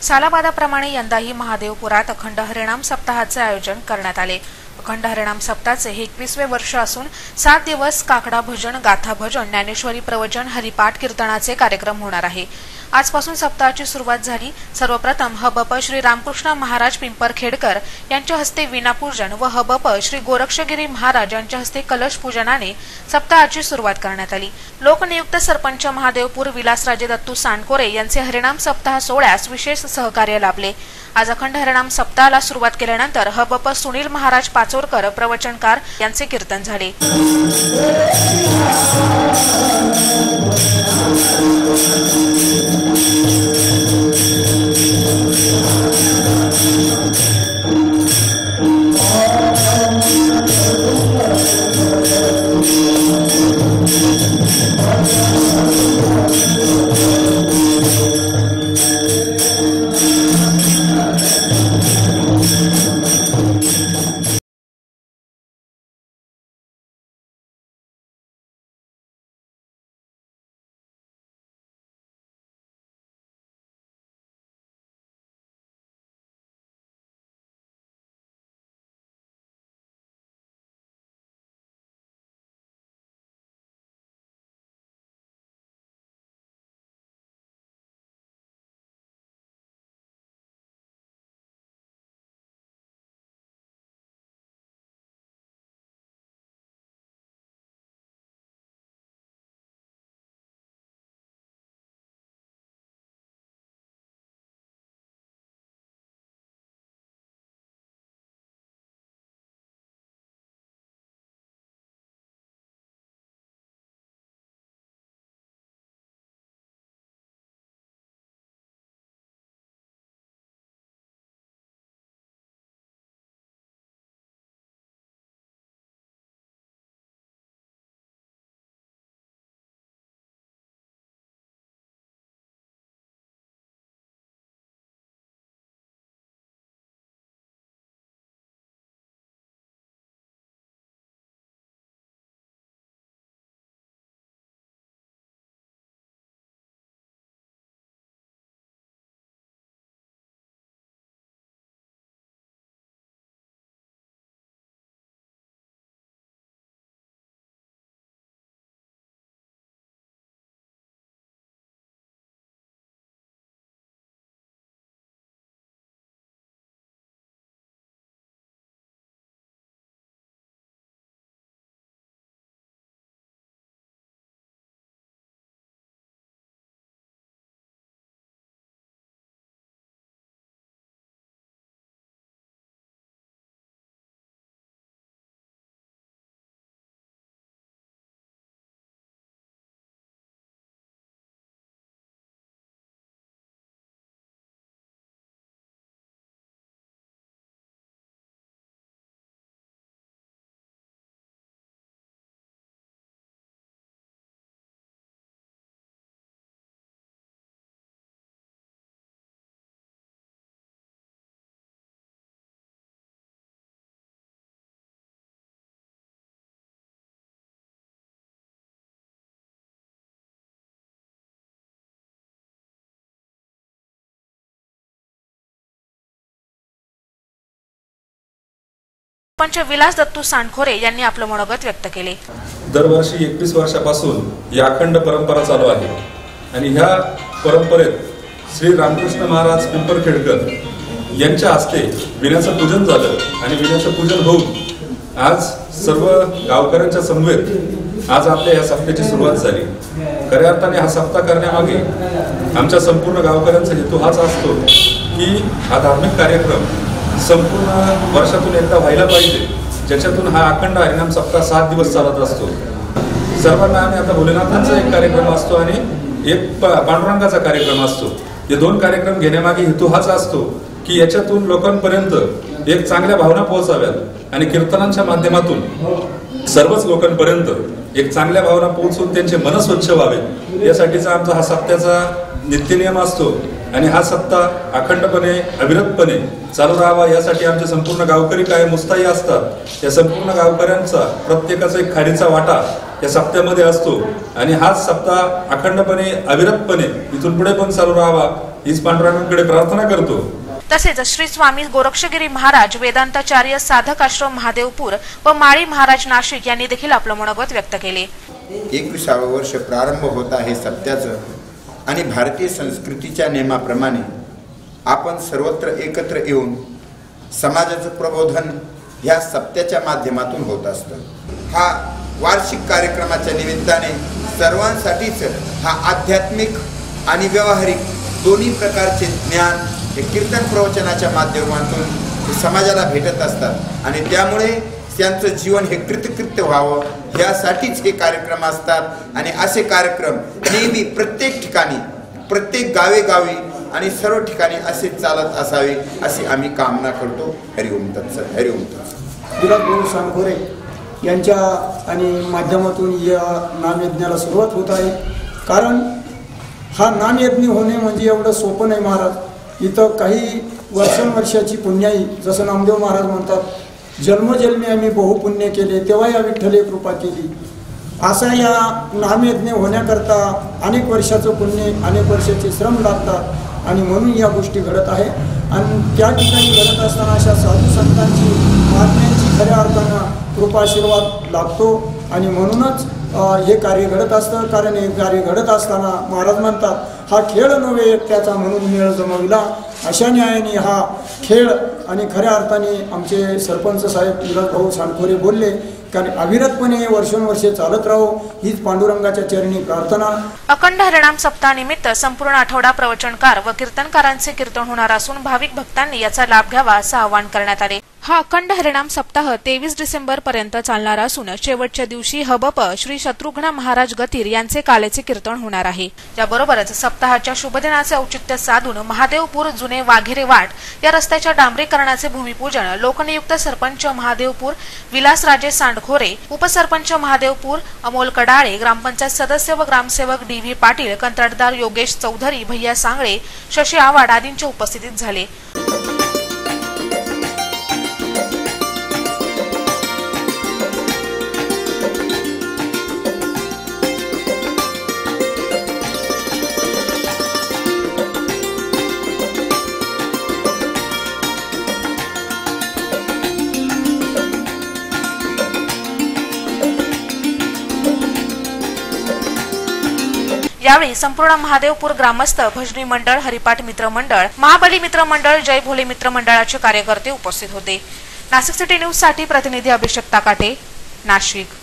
सालाबादाप्रमाणे यंदाही महादेवपुरात अखंड हरिनाम सप्ताहाचे आयोजन करण्यात आले। अखंड हरिनाम सप्ताहाचे हे 21वे वर्ष असून 7 दिवस काकडा भजन, गाथा भजन, ज्ञानेश्वरी प्रवचन, हरिपाठ कीर्तनाचे कार्यक्रम होणार आहे। आजपासून सप्ताहाची सुरुवात झाली। सर्वप्रथम हबप श्री रामकृष्ण महाराज पिंपरखेडकर यांच्या हस्ते वीणापूजन व हबप श्री गोरक्षगिरी महाराज यांच्या हस्ते कलश पूजनाने सप्ताहाची सुरुवात करण्यात आली। लोकनियुक्त सरपंच महादेवपूर विलासराजे दत्तू सांडकोरे यांचे हरिनाम सप्ताह सोहळ्यास विशेष सहकार्य लाभले। आज अखंड हरिनाम सप्ताहाला सुरुवात केल्यानंतर हबप सुनील महाराज पाचोरकर प्रवचनकार यांचे कीर्तन झाले। पंच विलास दत्तू सांडकोरे यांनी आपलं मनोगत व्यक्त केले। दरवर्षी 21 वर्षापासून या अखंड परंपरा चालू आहे आणि ह्या परंपरेत श्री रामकृष्ण महाराज पिंपरखेडकर यांच्या हस्ते विण्याचं पूजन झालं आणि विण्याचं पूजन होऊन आज सर्व गावकऱ्यांच्या समवेत आज आपल्या या सप्त्याची सुरुवात झाली। खऱ्या अर्थाने हा सप्ताह करण्यामागे आमच्या संपूर्ण गावकऱ्यांचा हेतू हाच असतो की हा धार्मिक कार्यक्रम संपूर्ण वर्षातून एकदा व्हायला पाहिजे, ज्याच्यातून हा अखंड हरिनाम सप्ताह 7 दिवस चालत असतो। सर्वांना आणि आता भोलेनाथांचा एक कार्यक्रम असतो आणि एक पांडुरंगाचा कार्यक्रम असतो। हे दोन कार्यक्रम घेण्यामागे हेतू हाच असतो की याच्यातून लोकांपर्यंत एक चांगल्या भावना पोहोचाव्यात आणि कीर्तनांच्या माध्यमातून सर्वच लोकांपर्यंत एक चांगल्या भावना पोहोचून त्यांचे मन स्वच्छ व्हावे, यासाठीचा आमचा हा सप्त्याचा नित्यनियम असतो। आणि हा सप्ताह अखंडपणे अविरतपणे चालू राहावा यासाठी आमचे संपूर्ण गावकरी काय मुस्ताई असतात। या संपूर्ण गावकऱ्यांचा प्रत्येकाचा एक खाडीचा वाटा या सप्त्यामध्ये असतो आणि हाच सप्ताह अखंडपणे अविरतपणे इथून पुढे पण चालू राहावा हीच पांडुरंगाकडे प्रार्थना करतो। तसेच श्री स्वामी गोरक्षगिरी महाराज, वेदांताचार्य साधक आश्रम महादेवपूर व माळी महाराज नाशिक यांनी देखील आपलं मनोगत व्यक्त केले। 21वे वर्ष प्रारंभ होत आहे सप्त्याचं आणि भारतीय संस्कृतीच्या नियमाप्रमाणे आपण सर्वत्र एकत्र येऊन समाजाचं प्रबोधन ह्या सप्त्याच्या माध्यमातून होत असतं। हा वार्षिक कार्यक्रमाच्या निमित्ताने सर्वांसाठीच हा आध्यात्मिक आणि व्यावहारिक दोन्ही प्रकारचे ज्ञान हे कीर्तन प्रवचनाच्या माध्यमातून समाजाला भेटत असतात आणि त्यामुळे त्यांचं जीवन हे कृतकृत्य व्हावं यासाठीच हे कार्यक्रम असतात। आणि असे कार्यक्रम नेहमी प्रत्येक ठिकाणी, प्रत्येक गावेगावी आणि सर्व ठिकाणी असे चालत असावे अशी आम्ही कामना करतो। हरिओम तत्सत, हरिओम तत्सत। विलास भाऊ सानखोरे यांच्या आणि माध्यमातून या नामयज्ञाला सुरुवात होत आहे। कारण हा नामयज्ञ होणे म्हणजे एवढं सोपं नाही महाराज। इथं काही वर्षांवर्षाची पुण्याई, जसं नामदेव महाराज म्हणतात, जन्मजन्मी आम्ही बहुपुण्य केले तेव्हा या विठ्ठले कृपा केली। असा या नामयज्ञ होण्याकरता अनेक वर्षाचं पुण्य, अनेक वर्षाचे श्रम लागतात आणि म्हणून या गोष्टी घडत आहे। आणि त्या ठिकाणी घडत असताना अशा साधू संतांची, महात्म्यांची खऱ्या अर्थानं कृपा आशीर्वाद लाभतो आणि म्हणूनच हे कार्य घडत असतं। कारण हे कार्य घडत असताना महाराज म्हणतात, हा खेळ नव्हे एकट्याचा म्हणून मेळ जमविला। अशा न्यायाने हा खेळ आणि खऱ्या अर्थाने आमचे सरपंच साहेब विलास भाऊ सानखोरे बोलले, कारण अविरतपणे वर्षोनवर्षे चालत राहो हीच पांडुरंगाच्या चरणी प्रार्थना। अखंड हरिनाम सप्ताहानिमित्त संपूर्ण आठवडा प्रवचनकार व कीर्तनकारांचे कीर्तन होणार असून भाविक भक्तांनी याचा लाभ घ्यावा असं आवाहन करण्यात आले। हा अखंड हरिनाम सप्ताह 23 डिसेंबर पर्यंत चालणार असून शेवटच्या दिवशी हबप श्री शत्रुघ्न महाराज गतीर यांचे कालेचे कीर्तन होणार आहे। याबरोबरच सप्ताहाच्या शुभदिनाचे औचित्य साधून महादेवपूर जुने वाघेरे वाट या रस्त्याच्या डांबरीकरणाचे भूमिपूजन लोकनियुक्त सरपंच महादेवपूर विलासराजे सांडखोरे, उपसरपंच महादेवपूर अमोल कडाळे, ग्रामपंचायत सदस्य व ग्रामसेवक डी.व्ही. पाटील, कंत्राटदार योगेश चौधरी, भैया सांगळे, शशी आव्हाड आदींच्या उपस्थितीत झाले। यावेळी संपूर्ण महादेवपूर ग्रामस्थ, भजनी मंडळ, हरिपाठ मित्र मंडळ, महाबली मित्र मंडळ, जय भोले मित्र मंडळाचे कार्यकर्ते उपस्थित होते। नाशिक सिटी न्यूज साठी प्रतिनिधी अभिषेक ताकाटे, नाशिक।